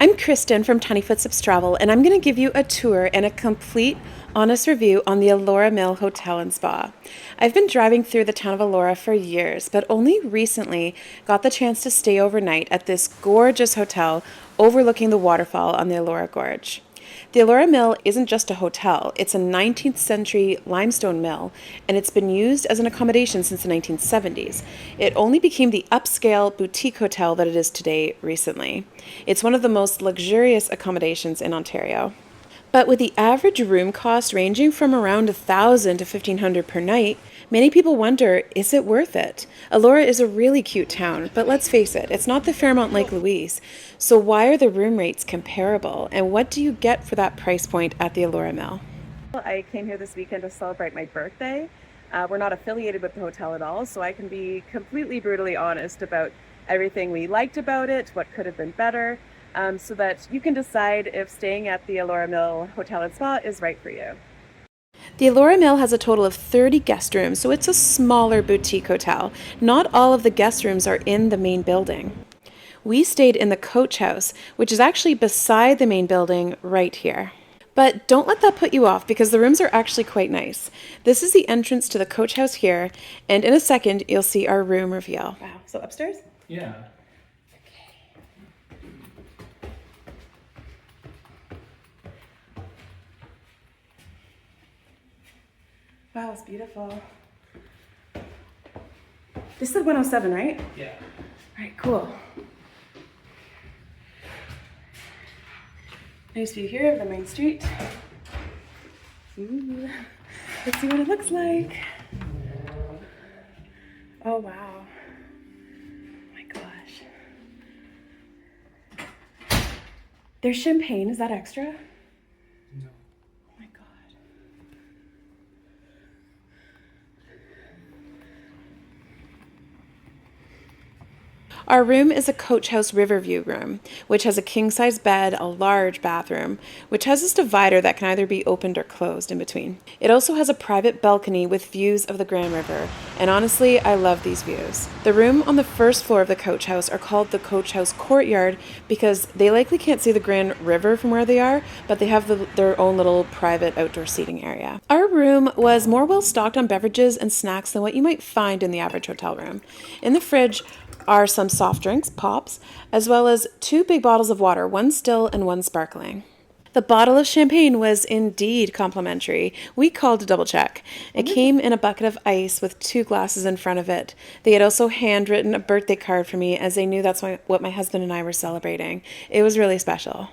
I'm Kristen from Tiny Footsteps Travel, and I'm going to give you a tour and a complete, honest review on the Elora Mill Hotel and Spa. I've been driving through the town of Elora for years, but only recently got the chance to stay overnight at this gorgeous hotel overlooking the waterfall on the Elora Gorge. The Elora Mill isn't just a hotel, it's a 19th century limestone mill, and it's been used as an accommodation since the 1970s. It only became the upscale boutique hotel that it is today recently. It's one of the most luxurious accommodations in Ontario. But with the average room cost ranging from around $1,000 to $1,500 per night, many people wonder, is it worth it? Elora is a really cute town, but let's face it, it's not the Fairmont Lake Louise. So why are the room rates comparable, and what do you get for that price point at the Elora Mill? I came here this weekend to celebrate my birthday. We're not affiliated with the hotel at all, so I can be completely brutally honest about everything we liked about it, what could have been better, so that you can decide if staying at the Elora Mill Hotel and Spa is right for you. The Elora Mill has a total of 30 guest rooms, so it's a smaller boutique hotel. Not all of the guest rooms are in the main building. We stayed in the coach house, which is actually beside the main building right here. But don't let that put you off because the rooms are actually quite nice. This is the entrance to the coach house here, and in a second you'll see our room reveal. Wow, so upstairs? Yeah. Wow, it's beautiful. This is 107, right? Yeah. All right, cool. Nice view here of the main street. Ooh, let's see what it looks like. Oh, wow. Oh my gosh. There's champagne, is that extra? No. Oh my God. Our room is a Coach House Riverview Room, which has a king-size bed, a large bathroom, which has this divider that can either be opened or closed in between. It also has a private balcony with views of the Grand River, and honestly, I love these views. The room on the first floor of the Coach House are called the Coach House Courtyard because they likely can't see the Grand River from where they are, but they have their own little private outdoor seating area. Our room was more well stocked on beverages and snacks than what you might find in the average hotel room. In the fridge are some soft drinks, pops, as well as 2 big bottles of water, one still and one sparkling. The bottle of champagne was indeed complimentary. We called to double check. It came in a bucket of ice with 2 glasses in front of it. They had also handwritten a birthday card for me as they knew that's what my husband and I were celebrating. It was really special.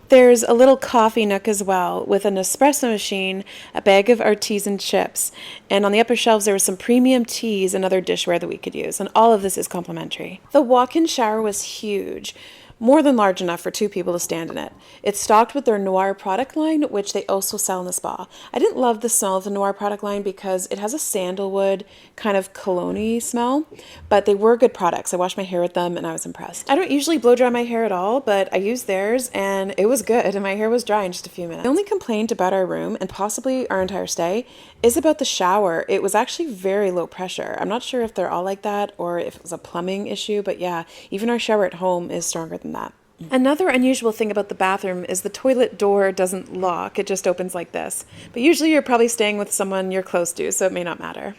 There's a little coffee nook as well with an espresso machine, a bag of artisan chips, and on the upper shelves there was some premium teas and other dishware that we could use, and all of this is complimentary. The walk-in shower was huge, more than large enough for 2 people to stand in it. It's stocked with their Noir product line, which they also sell in the spa. I didn't love the smell of the Noir product line because it has a sandalwood kind of cologne-y smell, but they were good products. I washed my hair with them and I was impressed. I don't usually blow dry my hair at all, but I used theirs and it was good and my hair was dry in just a few minutes. The only complaint about our room, and possibly our entire stay, is about the shower. It was actually very low pressure. I'm not sure if they're all like that or if it was a plumbing issue, but yeah, even our shower at home is stronger than that. Another unusual thing about the bathroom is the toilet door doesn't lock, it just opens like this. But usually you're probably staying with someone you're close to, so it may not matter.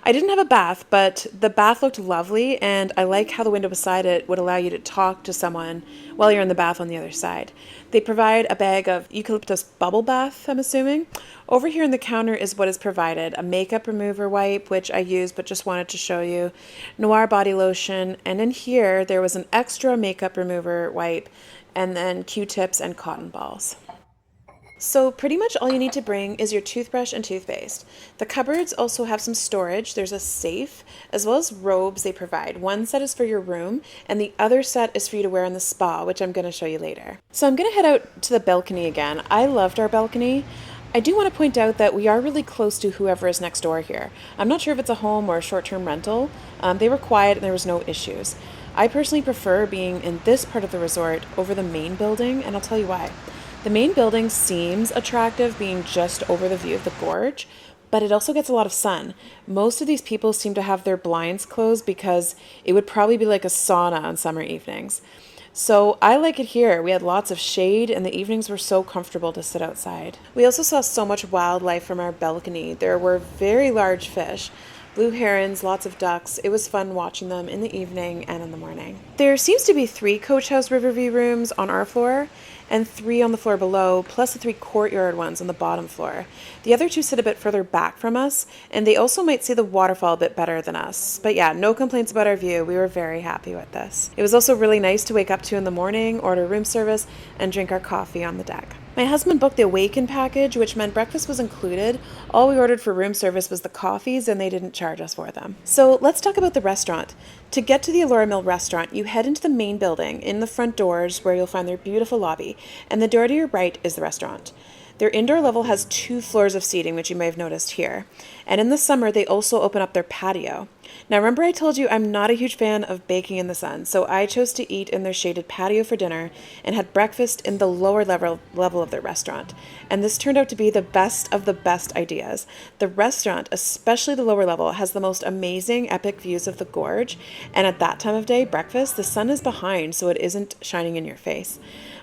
I didn't have a bath, but the bath looked lovely, and I like how the window beside it would allow you to talk to someone while you're in the bath on the other side. They provide a bag of eucalyptus bubble bath, I'm assuming. Over here on the counter is what is provided: a makeup remover wipe, which I used but just wanted to show you, Noir body lotion, and in here there was an extra makeup remover wipe, and then Q-tips and cotton balls. So pretty much all you need to bring is your toothbrush and toothpaste. The cupboards also have some storage. There's a safe, as well as robes they provide. One set is for your room, and the other set is for you to wear in the spa, which I'm going to show you later. So I'm going to head out to the balcony again. I loved our balcony. I do want to point out that we are really close to whoever is next door here. I'm not sure if it's a home or a short-term rental. They were quiet and there was no issues. I personally prefer being in this part of the resort over the main building, and I'll tell you why. The main building seems attractive being just over the view of the gorge, but it also gets a lot of sun. Most of these people seem to have their blinds closed because it would probably be like a sauna on summer evenings. So I like it here. We had lots of shade and the evenings were so comfortable to sit outside. We also saw so much wildlife from our balcony. There were very large fish, blue herons, lots of ducks. It was fun watching them in the evening and in the morning. There seems to be 3 Coach House Riverview rooms on our floor and 3 on the floor below, plus the 3 courtyard ones on the bottom floor. The other 2 sit a bit further back from us, and they also might see the waterfall a bit better than us. But yeah, no complaints about our view. We were very happy with this. It was also really nice to wake up to in the morning, order room service, and drink our coffee on the deck. My husband booked the Awaken package, which meant breakfast was included. All we ordered for room service was the coffees, and they didn't charge us for them. So let's talk about the restaurant. To get to the Elora Mill Restaurant, you head into the main building in the front doors where you'll find their beautiful lobby, and the door to your right is the restaurant. Their indoor level has 2 floors of seating, which you may have noticed here. And in the summer, they also open up their patio. Now, remember I told you I'm not a huge fan of baking in the sun, so I chose to eat in their shaded patio for dinner and had breakfast in the lower level of their restaurant. And this turned out to be the best of the best ideas. The restaurant, especially the lower level, has the most amazing, epic views of the gorge. And at that time of day, breakfast, the sun is behind, so it isn't shining in your face.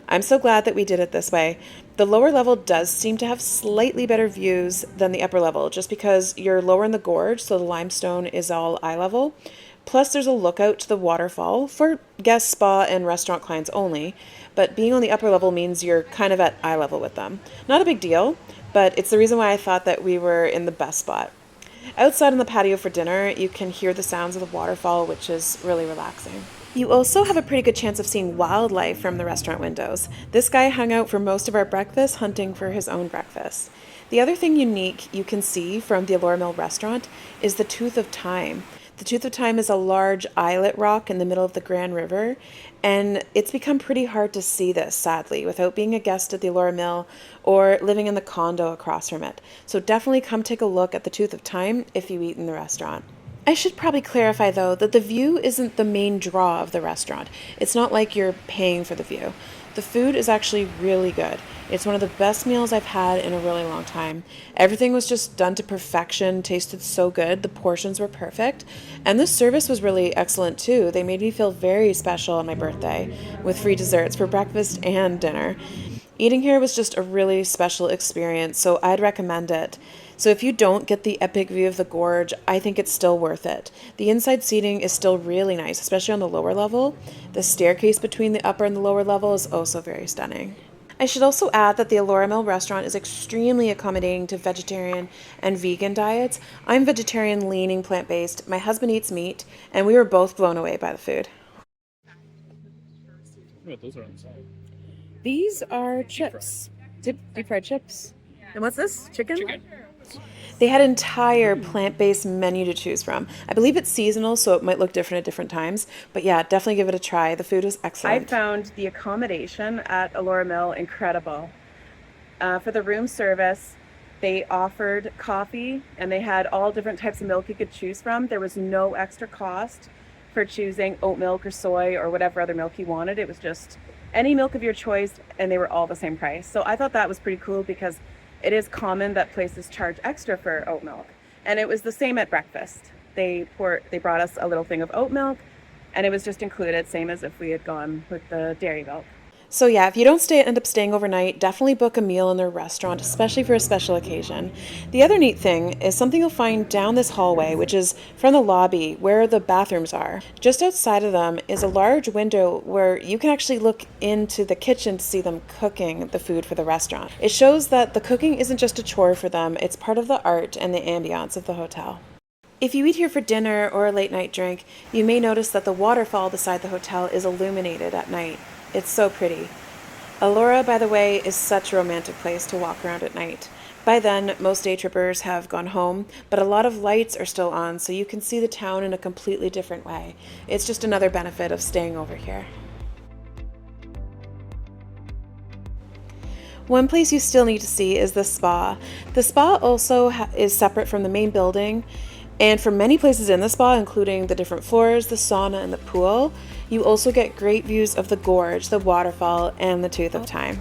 I'm so glad that we did it this way. The lower level does seem to have slightly better views than the upper level, just because you're lower in the gorge, so the limestone is all eye level. Plus, there's a lookout to the waterfall for guest spa and restaurant clients only, but being on the upper level means you're kind of at eye level with them. Not a big deal, but it's the reason why I thought that we were in the best spot. Outside on the patio for dinner, you can hear the sounds of the waterfall, which is really relaxing. You also have a pretty good chance of seeing wildlife from the restaurant windows. This guy hung out for most of our breakfast hunting for his own breakfast. The other thing unique you can see from the Elora Mill Restaurant is the Tooth of Time. The Tooth of Time is a large islet rock in the middle of the Grand River, and it's become pretty hard to see this, sadly, without being a guest at the Elora Mill or living in the condo across from it. So definitely come take a look at the Tooth of Time if you eat in the restaurant. I should probably clarify, though, that the view isn't the main draw of the restaurant. It's not like you're paying for the view. The food is actually really good. It's one of the best meals I've had in a really long time. Everything was just done to perfection, tasted so good, the portions were perfect, and the service was really excellent too. They made me feel very special on my birthday, with free desserts for breakfast and dinner. Eating here was just a really special experience, so I'd recommend it. So if you don't get the epic view of the gorge, I think it's still worth it. The inside seating is still really nice, especially on the lower level. The staircase between the upper and the lower level is also very stunning. I should also add that the Elora Mill Restaurant is extremely accommodating to vegetarian and vegan diets. I'm vegetarian, leaning plant-based. My husband eats meat, and we were both blown away by the food. What those are on the side? These are chips, deep fried chips. And what's this? Chicken? They had an entire plant-based menu to choose from. I believe it's seasonal, so it might look different at different times. But yeah, definitely give it a try. The food was excellent. I found the accommodation at Elora Mill incredible. For the room service, they offered coffee, and they had all different types of milk you could choose from. There was no extra cost for choosing oat milk or soy or whatever other milk you wanted. It was just any milk of your choice, and they were all the same price. So I thought that was pretty cool because it is common that places charge extra for oat milk. And it was the same at breakfast. They brought us a little thing of oat milk, and it was just included, same as if we had gone with the dairy milk. So yeah, if you don't end up staying overnight, definitely book a meal in their restaurant, especially for a special occasion. The other neat thing is something you'll find down this hallway, which is from the lobby where the bathrooms are. Just outside of them is a large window where you can actually look into the kitchen to see them cooking the food for the restaurant. It shows that the cooking isn't just a chore for them, it's part of the art and the ambiance of the hotel. If you eat here for dinner or a late night drink, you may notice that the waterfall beside the hotel is illuminated at night. It's so pretty. Elora, by the way, is such a romantic place to walk around at night. By then, most day trippers have gone home, but a lot of lights are still on, so you can see the town in a completely different way. It's just another benefit of staying over here. One place you still need to see is the spa. The spa also is separate from the main building, and for many places in the spa, including the different floors, the sauna, and the pool, you also get great views of the gorge, the waterfall, and the Tooth of Time.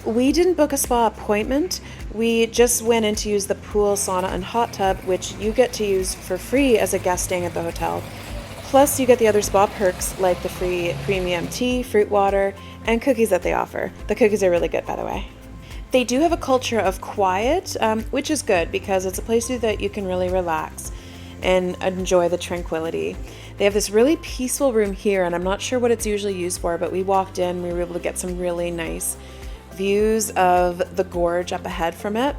We didn't book a spa appointment. We just went in to use the pool, sauna, and hot tub, which you get to use for free as a guest staying at the hotel. Plus, you get the other spa perks like the free premium tea, fruit water, and cookies that they offer. The cookies are really good, by the way. They do have a culture of quiet, which is good because it's a place that you can really relax and enjoy the tranquility. They have this really peaceful room here, and I'm not sure what it's usually used for, but we walked in, we were able to get some really nice views of the gorge up ahead from it.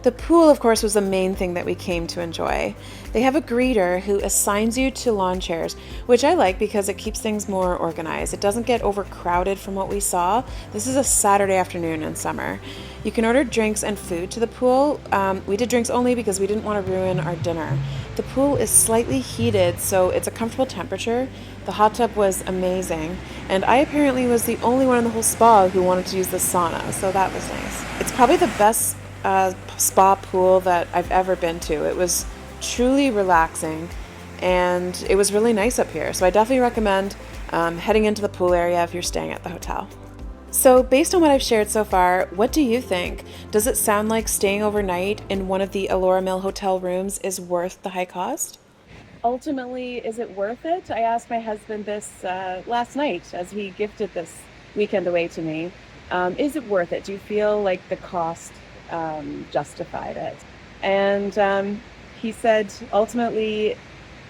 The pool, of course, was the main thing that we came to enjoy. They have a greeter who assigns you to lawn chairs, which I like because it keeps things more organized. It doesn't get overcrowded from what we saw. This is a Saturday afternoon in summer. You can order drinks and food to the pool. We did drinks only because we didn't want to ruin our dinner. The pool is slightly heated, so it's a comfortable temperature. The hot tub was amazing, and I apparently was the only one in the whole spa who wanted to use the sauna, so that was nice. It's probably the best spa pool that I've ever been to. It was truly relaxing, and it was really nice up here, so I definitely recommend heading into the pool area if you're staying at the hotel. So based on what I've shared so far, what do you think? Does it sound like staying overnight in one of the Elora Mill Hotel rooms is worth the high cost? Ultimately, is it worth it? I asked my husband this last night as he gifted this weekend away to me. Is it worth it? Do you feel like the cost justified it? And he said, ultimately,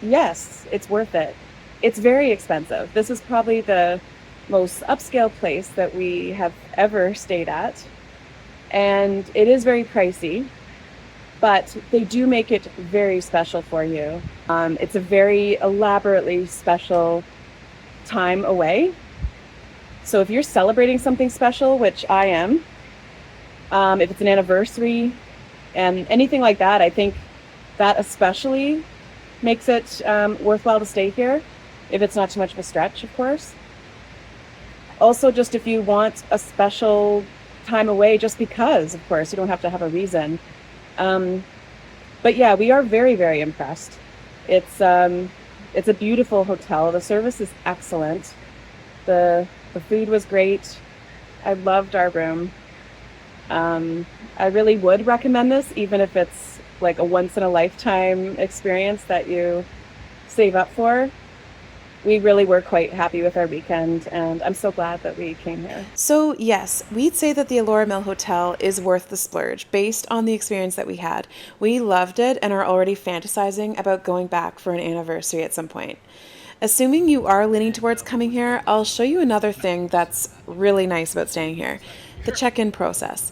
yes, it's worth it. It's very expensive. This is probably the most upscale place that we have ever stayed at. And it is very pricey, but they do make it very special for you. It's a very elaborately special time away. So if you're celebrating something special, which I am, if it's an anniversary and anything like that, I think that especially makes it worthwhile to stay here, if it's not too much of a stretch, of course. Also, just if you want a special time away, just because, of course, you don't have to have a reason. But yeah, we are very, very impressed. It's a beautiful hotel. The service is excellent. The food was great. I loved our room. I really would recommend this, even if it's like a once in a lifetime experience that you save up for. We really were quite happy with our weekend, and I'm so glad that we came here. So yes, we'd say that the Elora Mill Hotel is worth the splurge based on the experience that we had. We loved it and are already fantasizing about going back for an anniversary at some point. Assuming you are leaning towards coming here, I'll show you another thing that's really nice about staying here: the check-in process.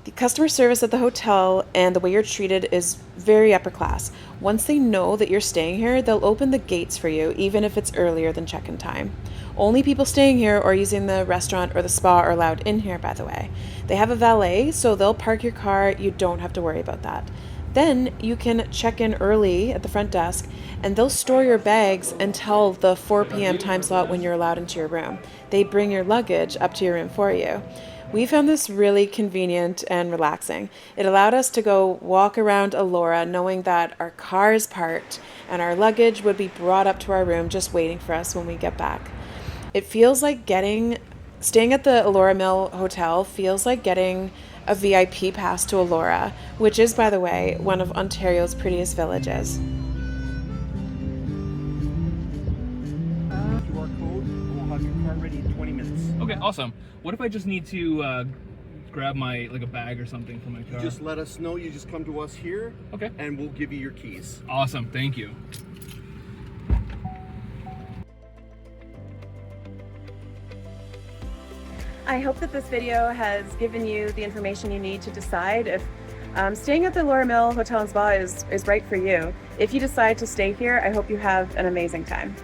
The customer service at the hotel and the way you're treated is very upper class. Once they know that you're staying here, they'll open the gates for you, even if it's earlier than check-in time. Only people staying here or using the restaurant or the spa are allowed in here, by the way. They have a valet, so they'll park your car. You don't have to worry about that. Then you can check in early at the front desk, and they'll store your bags until the 4 p.m. time slot when you're allowed into your room. They bring your luggage up to your room for you. We found this really convenient and relaxing. It allowed us to go walk around Elora knowing that our car is parked and our luggage would be brought up to our room just waiting for us when we get back. It feels like staying at the Elora Mill Hotel feels like getting a VIP pass to Elora, which is, by the way, one of Ontario's prettiest villages. QR code, we'll have your car ready in 20 minutes. Okay, awesome. What if I just need to grab my a bag or something from my car? Just let us know. You just come to us here. Okay. And we'll give you your keys. Awesome. Thank you. I hope that this video has given you the information you need to decide if staying at the Elora Mill Hotel and Spa is right for you. If you decide to stay here, I hope you have an amazing time.